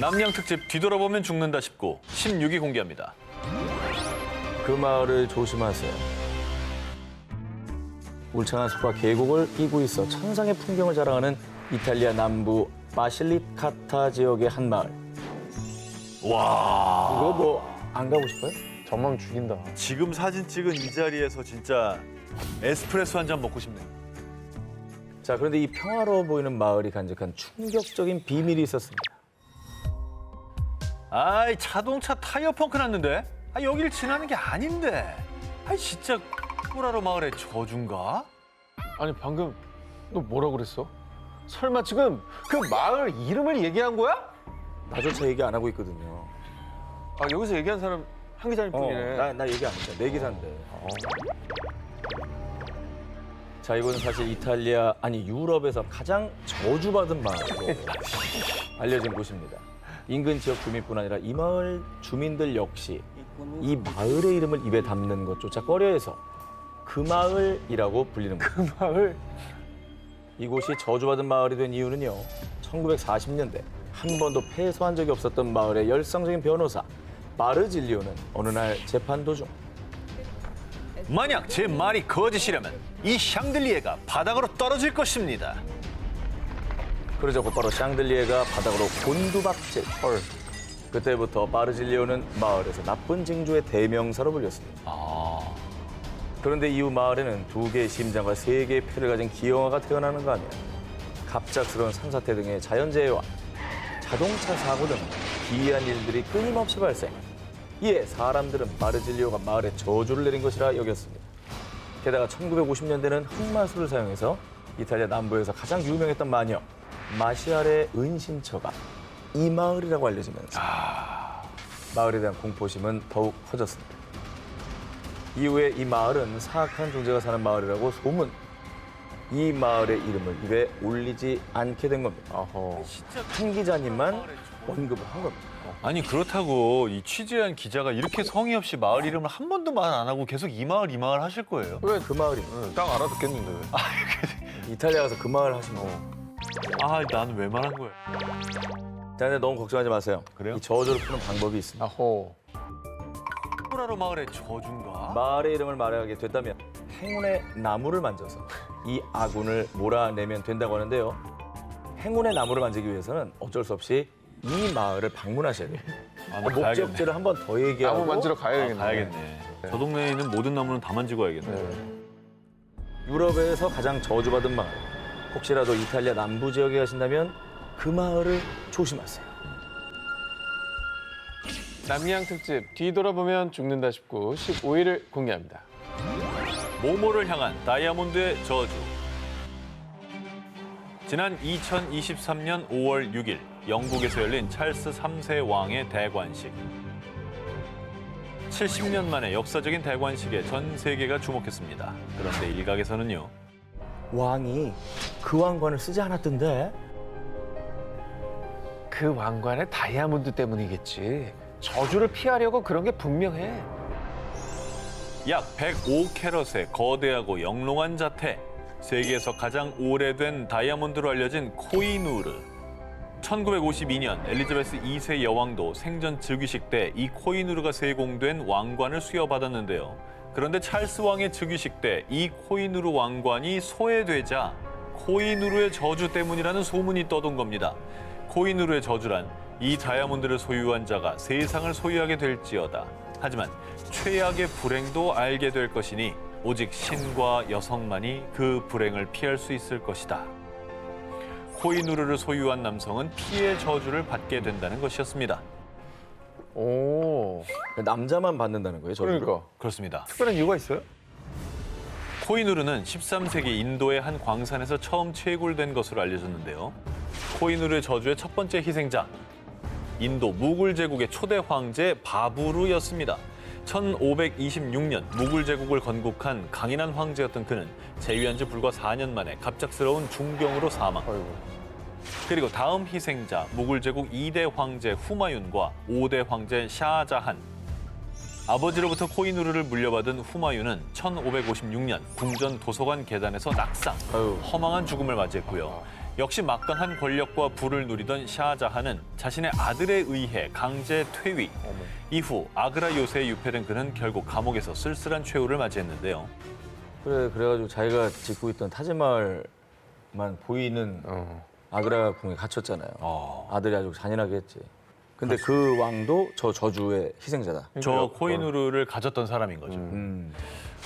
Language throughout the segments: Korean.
남양 특집 뒤돌아보면 죽는다 19, 16위 공개합니다. 그 마을을 조심하세요. 울창한 숲과 계곡을 끼고 있어 천상의 풍경을 자랑하는 이탈리아 남부 바실리카타 지역의 한 마을. 와, 이거 뭐 안 가고 싶어요? 전망 죽인다. 지금 사진 찍은 이 자리에서 진짜 에스프레소 한 잔 먹고 싶네요. 자, 그런데 이 평화로워 보이는 마을이 간직한 충격적인 비밀이 있었습니다. 아이, 자동차 타이어 펑크 났는데? 아, 여길 지나는 게 아닌데. 아이, 진짜 꾸라로 마을의 저주인가? 아니 방금 너 뭐라 그랬어? 설마 지금 그 마을 이름을 얘기한 거야? 나조차 얘기 안 하고 있거든요. 아 여기서 얘기한 사람 한 기자님 뿐이네. 나 얘기 안 했잖아. 내 기사인데. 자, 이곳은 사실 이탈리아, 아니 유럽에서 가장 저주받은 마을로 알려진 곳입니다. 인근 지역 주민뿐 아니라 이 마을 주민들 역시 이 마을의 이름을 입에 담는 것조차 꺼려해서 그 마을이라고 불리는 거예요. 그 마을 이곳이 저주받은 마을이 된 이유는요. 1940년대 한 번도 패소한 적이 없었던 마을의 열성적인 변호사 마르질리오는 어느 날 재판 도중 만약 제 말이 거짓이라면 이 샹들리에가 바닥으로 떨어질 것입니다. 그러자 곧바로 샹들리에가 바닥으로 곤두박질. 그때부터 마르질리오는 마을에서 나쁜 징조의 대명사로 불렸습니다. 그런데 이후 마을에는 2개의 심장과 3개의 폐를 가진 기형아가 태어나는가 하면 갑작스러운 산사태 등의 자연재해와 자동차 사고 등 기이한 일들이 끊임없이 발생. 이에 사람들은 마르질리오가 마을에 저주를 내린 것이라 여겼습니다. 게다가 1950년대는 흑마술을 사용해서 이탈리아 남부에서 가장 유명했던 마녀 마시아레의 은신처가 이 마을이라고 알려지면서 마을에 대한 공포심은 더욱 커졌습니다. 이후에 이 마을은 사악한 존재가 사는 마을이라고 소문. 이 마을의 이름을 입에 올리지 않게 된 겁니다. 어허. 한 기자님만 언급을 한 겁니다. 아니, 그렇다고 이 취재한 기자가 이렇게 성의 없이 마을 이름을 한 번도 말 안 하고 계속 이 마을 하실 거예요? 왜 그 마을이? 딱 알아듣겠는데. 이탈리아 가서 그 마을 하시면 아, 나는 왜 말한 거야? 자, 근데 너무 걱정하지 마세요. 그래요? 이 저주를 푸는 방법이 있습니다. 아호. 꾸라로 마을의 저주인가? 마을의 이름을 말하게 됐다면 행운의 나무를 만져서 이 아군을 몰아내면 된다고 하는데요. 행운의 나무를 만지기 위해서는 어쩔 수 없이 이 마을을 방문하셔야 돼요. 아, 나 가야겠네. 목적지를 한 번 더 얘기하고 나무 만지러 가야겠네. 가야겠네. 저 동네에 있는 모든 나무는 다 만지고 와야겠네. 네. 유럽에서 가장 저주받은 마을. 혹시라도 이탈리아 남부 지역에 가신다면 그 마을을 조심하세요. 남양 특집 뒤돌아보면 죽는다 19, 15위를 공개합니다. 모모를 향한 다이아몬드의 저주. 지난 2023년 5월 6일 영국에서 열린 찰스 3세 왕의 대관식. 70년 만에 역사적인 대관식에 전 세계가 주목했습니다. 그런데 일각에서는요. 왕이 그 왕관을 쓰지 않았던데? 그 왕관의 다이아몬드 때문이겠지. 저주를 피하려고 그런 게 분명해. 약 105캐럿의 거대하고 영롱한 자태, 세계에서 가장 오래된 다이아몬드로 알려진 코히누르. 1952년 엘리자베스 2세 여왕도 생전 즉위식 때 이 코히누르가 세공된 왕관을 수여받았는데요. 그런데 찰스 왕의 즉위식 때 이 코히누르 왕관이 소외되자 코히누르의 저주 때문이라는 소문이 떠돈 겁니다. 코히누르의 저주란 이 다이아몬드를 소유한 자가 세상을 소유하게 될지어다. 하지만 최악의 불행도 알게 될 것이니 오직 신과 여성만이 그 불행을 피할 수 있을 것이다. 코히누르를 소유한 남성은 피의 저주를 받게 된다는 것이었습니다. 오. 남자만 받는다는 거예요, 저주를? 그러니까. 그렇습니다. 특별한 이유가 있어요? 코히누르는 13세기 인도의 한 광산에서 처음 채굴된 것으로 알려졌는데요. 코히누르의 저주의 첫 번째 희생자, 인도 무굴 제국의 초대 황제 바부르였습니다. 1526년 무굴 제국을 건국한 강인한 황제였던 그는 재위한 지 불과 4년 만에 갑작스러운 중병으로 사망. 그리고 다음 희생자 무굴 제국 2대 황제 후마윤과 5대 황제 샤자한. 아버지로부터 코히누르를 물려받은 후마윤은 1556년 궁전 도서관 계단에서 낙상, 아유. 허망한 죽음을 맞이했고요. 역시 막강한 권력과 부를 누리던 샤자한은 자신의 아들에 의해 강제 퇴위. 이후 아그라 요새에 유폐된 그는 결국 감옥에서 쓸쓸한 최후를 맞이했는데요. 그래가지고 자기가 짓고 있던 타지마할만 보이는 아그라 궁에 갇혔잖아요. 아들이 아주 잔인하게 했지. 근데 그 왕도 저 저주의 희생자다. 저 코히누르를 가졌던 사람인 거죠.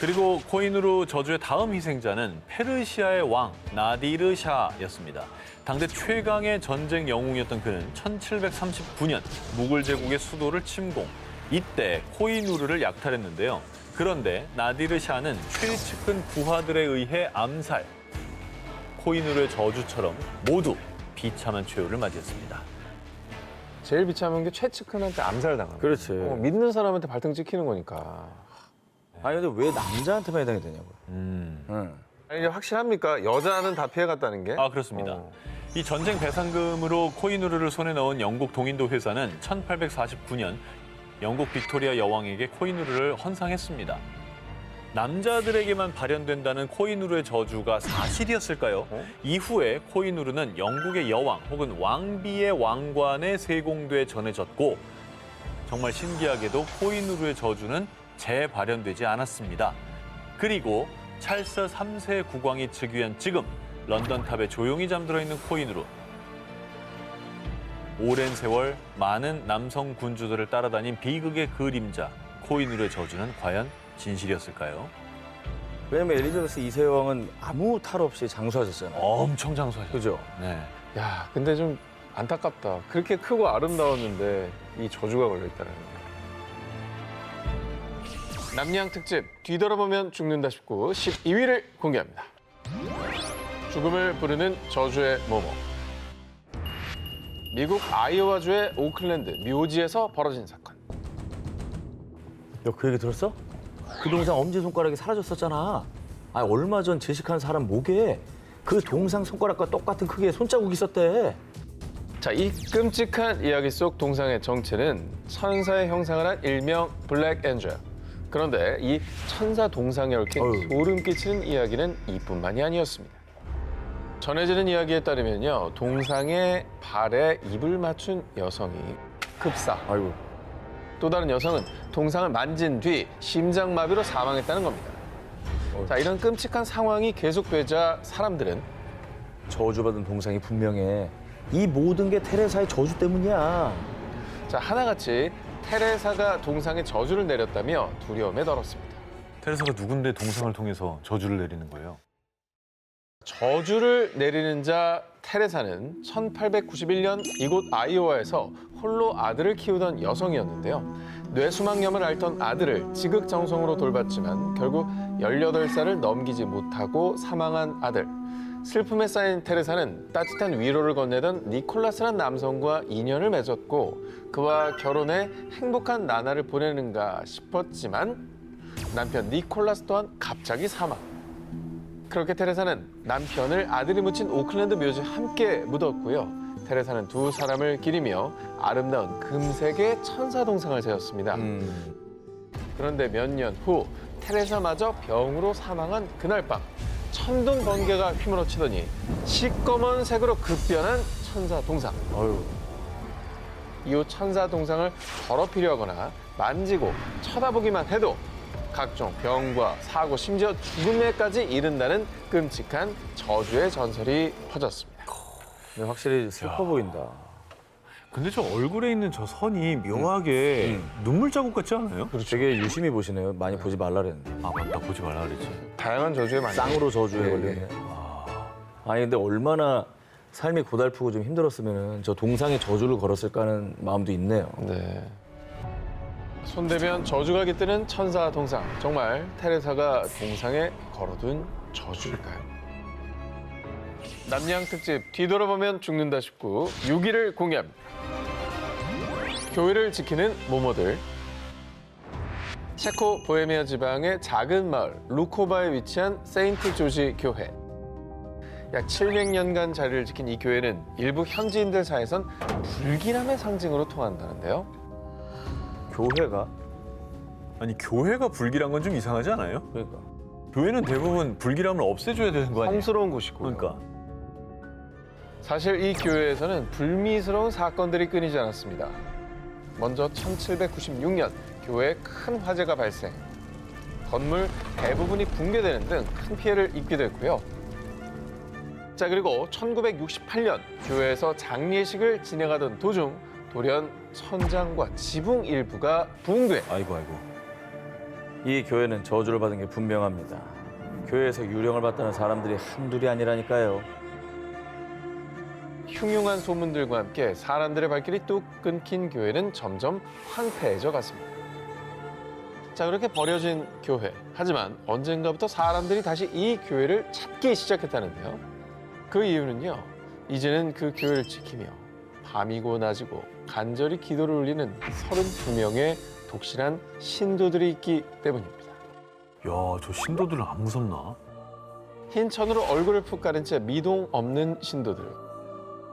그리고 코히누르 저주의 다음 희생자는 페르시아의 왕 나디르 샤였습니다. 당대 최강의 전쟁 영웅이었던 그는 1739년 무굴 제국의 수도를 침공. 이때 코히누르를 약탈했는데요. 그런데 나디르 샤는 최측근 부하들에 의해 암살. 코히누르의 저주처럼 모두 비참한 최후를 맞이했습니다. 제일 비참한 게 최측근한테 암살당하는. 그렇지. 믿는 사람한테 발등 찍히는 거니까. 아니 근데 왜 남자한테만 해당이 되냐고요. 아니, 이게 확실합니까? 여자는 다 피해갔다는 게? 아, 그렇습니다. 이 전쟁 배상금으로 코히누르를 손에 넣은 영국 동인도 회사는 1849년 영국 빅토리아 여왕에게 코히누르를 헌상했습니다. 남자들에게만 발현된다는 코히누르의 저주가 사실이었을까요? 이후에 코히누르는 영국의 여왕 혹은 왕비의 왕관에 세공돼 전해졌고 정말 신기하게도 코히누르의 저주는 재발현되지 않았습니다. 그리고 찰스 3세 국왕이 즉위한 지금 런던 탑에 조용히 잠들어 있는 코히누르. 오랜 세월 많은 남성 군주들을 따라다닌 비극의 그림자 코히누르의 저주는 과연 진실이었을까요? 왜냐면 엘리자베스 2세 왕은 아무 탈 없이 장수하셨잖아요. 엄청 장수하셨죠. 그죠? 네. 야, 근데 좀 안타깝다. 그렇게 크고 아름다웠는데 이 저주가 걸려있다는 거. 남양 특집 뒤돌아보면 죽는다 싶고 12위를 공개합니다. 죽음을 부르는 저주의 모모. 미국 아이오와주의 오클랜드 묘지에서 벌어진 사건. 너 그 얘기 들었어? 그 동상 엄지손가락이 사라졌었잖아. 아 얼마 전 제식한 사람 목에 그 동상 손가락과 똑같은 크기의 손자국이 있었대. 자, 이 끔찍한 이야기 속 동상의 정체는 천사의 형상을 한 일명 블랙 엔젤. 그런데 이 천사 동상에 얽힌 소름 끼치는 이야기는 이뿐만이 아니었습니다. 전해지는 이야기에 따르면요, 동상의 발에 입을 맞춘 여성이 급사. 아이고. 또 다른 여성은 동상을 만진 뒤 심장마비로 사망했다는 겁니다. 자, 이런 끔찍한 상황이 계속되자 사람들은 저주받은 동상이 분명해. 이 모든 게 테레사의 저주 때문이야. 자, 하나같이 테레사가 동상에 저주를 내렸다며 두려움에 떨었습니다. 테레사가 누군데 동상을 통해서 저주를 내리는 거예요? 저주를 내리는 자 테레사는 1891년 이곳 아이오와에서 홀로 아들을 키우던 여성이었는데요. 뇌수막염을 앓던 아들을 지극정성으로 돌봤지만 결국 18살을 넘기지 못하고 사망한 아들. 슬픔에 쌓인 테레사는 따뜻한 위로를 건네던 니콜라스란 남성과 인연을 맺었고 그와 결혼해 행복한 나날을 보내는가 싶었지만 남편 니콜라스 또한 갑자기 사망. 그렇게 테레사는 남편을 아들이 묻힌 오클랜드 묘지에 함께 묻었고요. 테레사는 두 사람을 기리며 아름다운 금색의 천사 동상을 세웠습니다. 그런데 몇 년 후 테레사마저 병으로 사망한 그날 밤 천둥 번개가 휘몰아치더니 시꺼먼 색으로 급변한 천사 동상. 이후 천사 동상을 더럽히려 하거나 만지고 쳐다보기만 해도 각종 병과 사고, 심지어 죽음에까지 이른다는 끔찍한 저주의 전설이 퍼졌습니다. 근데 확실히 슬퍼 보인다. 근데 저 얼굴에 있는 저 선이 묘하게 눈물 자국 같지 않아요? 되게 유심히 보시네요. 많이 보지 말라 그랬는데. 아, 맞다. 보지 말라 그랬지. 다양한 저주에 많이 쌍으로 저주에 네, 걸리네. 네. 아니 근데 얼마나 삶이 고달프고 좀 힘들었으면 저 동상에 저주를 걸었을까 하는 마음도 있네요. 네. 손대면 저주가 깃드는 천사 동상. 정말 테레사가 동상에 걸어둔 저주일까요? 남양 특집 뒤돌아보면 죽는다 싶고 6위를 공개합니다. 교회를 지키는 모모들. 체코 보헤미아 지방의 작은 마을 루코바에 위치한 세인트 조지 교회. 약 700년간 자리를 지킨 이 교회는 일부 현지인들 사이에선 불길함의 상징으로 통한다는데요. 교회가? 아니, 교회가 불길한 건 좀 이상하지 않아요? 그러니까. 교회는 대부분 불길함을 없애줘야 되는 거 아니에요? 성스러운 곳이고. 그러니까. 사실 이 교회에서는 불미스러운 사건들이 끊이지 않았습니다. 먼저 1796년 교회에 큰 화재가 발생. 건물 대부분이 붕괴되는 등 큰 피해를 입기도 했고요. 자, 그리고 1968년 교회에서 장례식을 진행하던 도중 돌연 천장과 지붕 일부가 붕괴. 아이고. 이 교회는 저주를 받은 게 분명합니다. 교회에서 유령을 봤다는 사람들이 한둘이 아니라니까요. 흉흉한 소문들과 함께 사람들의 발길이 뚝 끊긴 교회는 점점 황폐해져 갔습니다. 자, 그렇게 버려진 교회. 하지만 언젠가부터 사람들이 다시 이 교회를 찾기 시작했다는데요. 그 이유는요. 이제는 그 교회를 지키며 밤이고 낮이고 간절히 기도를 올리는 32명의 독실한 신도들이 있기 때문입니다. 야, 저 신도들은 안 무섭나? 흰 천으로 얼굴을 푹 가린 채 미동 없는 신도들.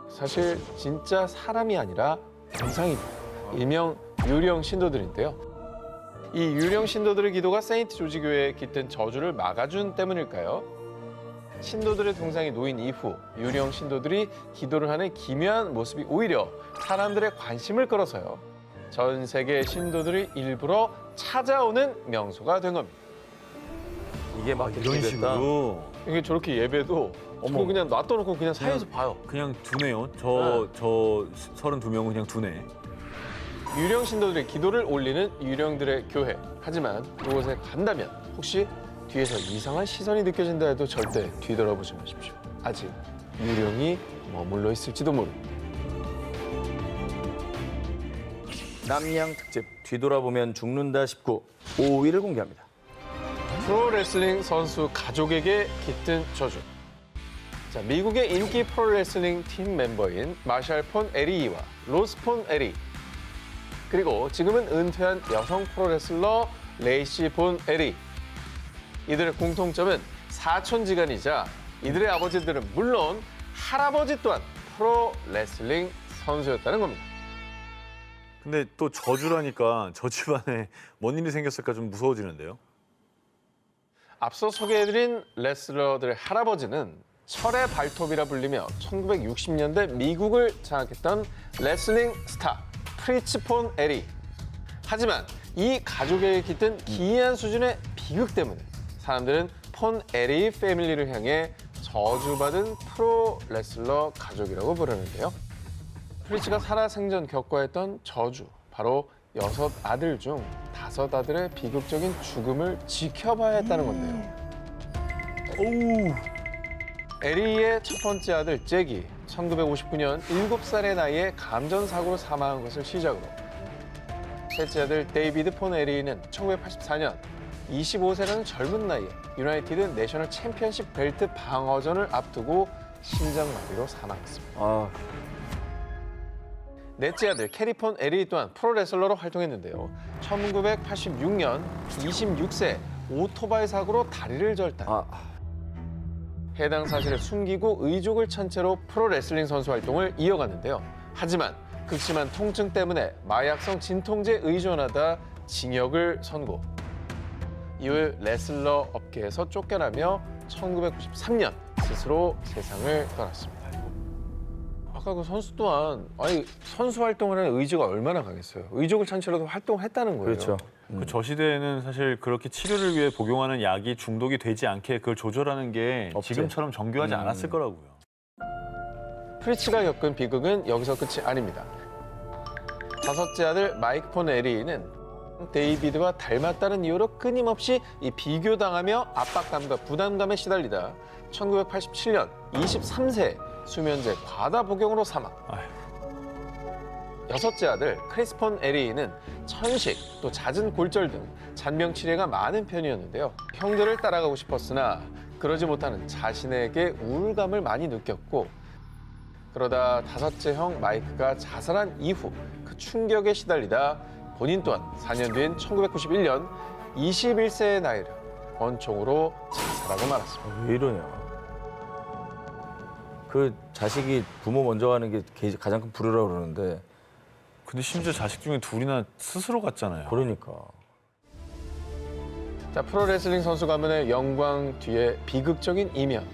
사실 진짜 사람이 아니라 영상입니다. 일명 유령 신도들인데요. 이 유령 신도들의 기도가 세인트 조지 교회에 깃든 저주를 막아준 때문일까요? 신도들의 동상이 놓인 이후 유령 신도들이 기도를 하는 기묘한 모습이 오히려 사람들의 관심을 끌어서요. 전 세계 신도들이 일부러 찾아오는 명소가 된 겁니다. 이게 막 이런 이렇게 됐다. 식으로 이게 저렇게 예배도 저거 그냥 놔둬놓고 그냥 사이에서 봐요. 그냥 두네요. 저 32명은 그냥 두네. 유령 신도들의 기도를 올리는 유령들의 교회. 하지만 그곳에 간다면 혹시 뒤에서 이상한 시선이 느껴진다 해도 절대 뒤돌아보지 마십시오. 아직 유령이 머물러 있을지도 모릅니다. 남양 특집 뒤돌아보면 죽는다 19 5위를 공개합니다. 프로레슬링 선수 가족에게 깃든 저주. 자, 미국의 인기 프로레슬링 팀 멤버인 마샬 폰 에리와 로스 폰 에리, 그리고 지금은 은퇴한 여성 프로레슬러 레이시 본 에리. 이들의 공통점은 사촌지간이자 이들의 아버지들은 물론 할아버지 또한 프로레슬링 선수였다는 겁니다. 근데 또 저주라니까 저 집안에 뭔 일이 생겼을까 좀 무서워지는데요. 앞서 소개해드린 레슬러들의 할아버지는 철의 발톱이라 불리며 1960년대 미국을 장악했던 레슬링 스타 프리츠 폰 에리. 하지만 이 가족에게 깃든 기이한 수준의 비극 때문에 사람들은 폰 에리 패밀리를 향해 저주받은 프로 레슬러 가족이라고 부르는데요. 프리츠가 살아생전 겪어야 했던 저주, 바로 6 아들 중 5 아들의 비극적인 죽음을 지켜봐야 했다는 건데요. 에리의 첫 번째 아들 잭이 1959년 7살의 나이에 감전사고로 사망한 것을 시작으로, 셋째 아들 데이비드 폰 에리는 1984년 25세라는 젊은 나이에 유나이티드 내셔널 챔피언십 벨트 방어전을 앞두고 심장마비로 사망했습니다. 넷째 아들 캐리 폰 에리 또한 프로레슬러로 활동했는데요. 1986년 26세 오토바이 사고로 다리를 절단. 해당 사실을 숨기고 의족을 찬 채로 프로레슬링 선수 활동을 이어갔는데요. 하지만 극심한 통증 때문에 마약성 진통제에 의존하다 징역을 선고. 이후 레슬러 업계에서 쫓겨나며 1993년 스스로 세상을 떠났습니다. 아까 그 선수 또한 선수 활동을 하는 의지가 얼마나 강했어요. 의족을 찬 채로도 활동을 했다는 거예요. 그렇죠. 저 시대에는 사실 그렇게 치료를 위해 복용하는 약이 중독이 되지 않게 그걸 조절하는 게 없지. 지금처럼 정교하지 않았을 거라고요. 프리츠가 겪은 비극은 여기서 끝이 아닙니다. 5째 아들 마이크 폰 에리는 데이비드와 닮았다는 이유로 끊임없이 비교당하며 압박감과 부담감에 시달리다 1987년 23세 수면제 과다 복용으로 사망. 6째 아들 크리스 폰 에리는 천식, 또 잦은 골절 등 잔병 치레가 많은 편이었는데요. 형들을 따라가고 싶었으나 그러지 못하는 자신에게 우울감을 많이 느꼈고, 그러다 5째 형 마이크가 자살한 이후 그 충격에 시달리다 본인 또한 4년 뒤인 1991년 21세의 나이를 원총으로 자살하고 말았습니다. 왜 이러냐. 그 자식이 부모 먼저 가는 게 가장 큰 불효라고 그러는데. 근데 심지어 자식 중에 둘이나 스스로 갔잖아요. 그러니까. 자, 프로레슬링 선수 가문의 영광 뒤에 비극적인 이면.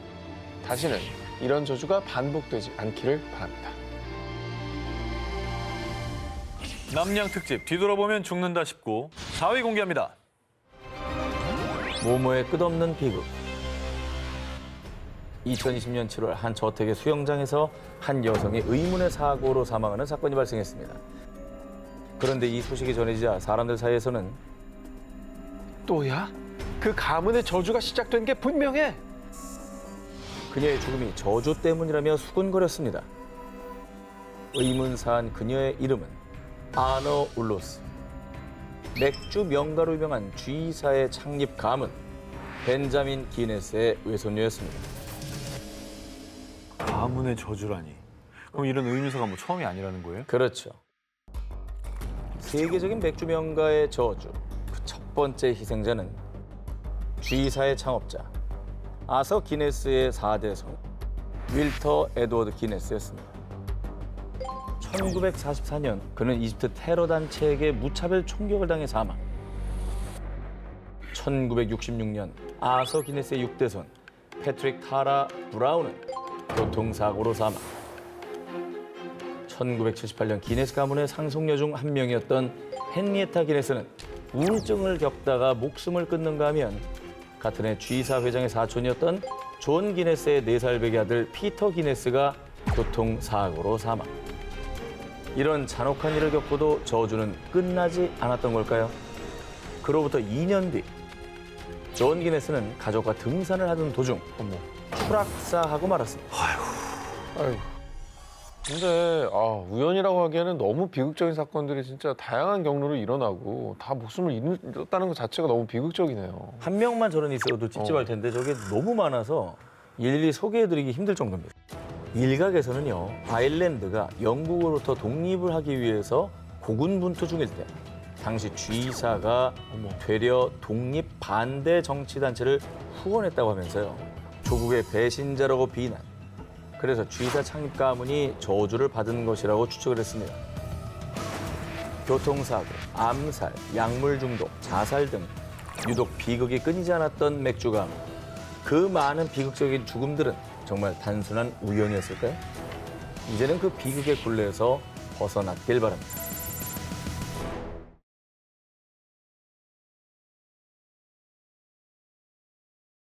다시는 이런 저주가 반복되지 않기를 바랍니다. 남양 특집 뒤돌아보면 죽는다 싶고 4위 공개합니다. 모모의 끝없는 비극. 2020년 7월 한 저택의 수영장에서 한 여성이 의문의 사고로 사망하는 사건이 발생했습니다. 그런데 이 소식이 전해지자 사람들 사이에서는 또야? 그 가문의 저주가 시작된 게 분명해. 그녀의 죽음이 저주 때문이라며 수군거렸습니다. 의문사한 그녀의 이름은 아너 울로스. 맥주 명가로 유명한 G사의 창립 가문 벤자민 기네스의 외손녀였습니다. 가문의 저주라니. 그럼 이런 의미서가 뭐 처음이 아니라는 거예요? 그렇죠. 세계적인 맥주 명가의 저주. 그 첫 번째 희생자는 G사의 창업자 아서 기네스의 4대 son 윌터 에드워드 기네스였습니다. 1944년 그는 이집트 테러 단체에게 무차별 총격을 당해 사망. 1966년 아서 기네스의 6대 son 패트릭 타라 브라운은 교통사고로 사망. 1978년 기네스 가문의 상속녀 중 한 명이었던 헨리에타 기네스는 우울증을 겪다가 목숨을 끊는가 하면 같은 해 G사 회장의 사촌이었던 존 기네스의 4살 배기 아들 피터 기네스가 교통사고로 사망. 이런 잔혹한 일을 겪고도 저주는 끝나지 않았던 걸까요? 그로부터 2년 뒤 존 기네스는 가족과 등산을 하던 도중 추락사하고 말았습니다. 아이고. 근데 우연이라고 하기에는 너무 비극적인 사건들이 진짜 다양한 경로로 일어나고 다 목숨을 잃었다는 것 자체가 너무 비극적이네요. 한 명만 저런 있어도 찝찝할 텐데 저게 너무 많아서 일일이 소개해드리기 힘들 정도입니다. 일각에서는요, 아일랜드가 영국으로부터 독립을 하기 위해서 고군분투 중일 때 당시 G사가 되려 독립 반대 정치단체를 후원했다고 하면서요. 조국의 배신자라고 비난. 그래서 G사 창립 가문이 저주를 받은 것이라고 추측을 했습니다. 교통사고, 암살, 약물 중독, 자살 등 유독 비극이 끊이지 않았던 맥주 가문. 그 많은 비극적인 죽음들은 정말 단순한 우연이었을까요? 이제는 그 비극의 굴레에서 벗어났길 바랍니다.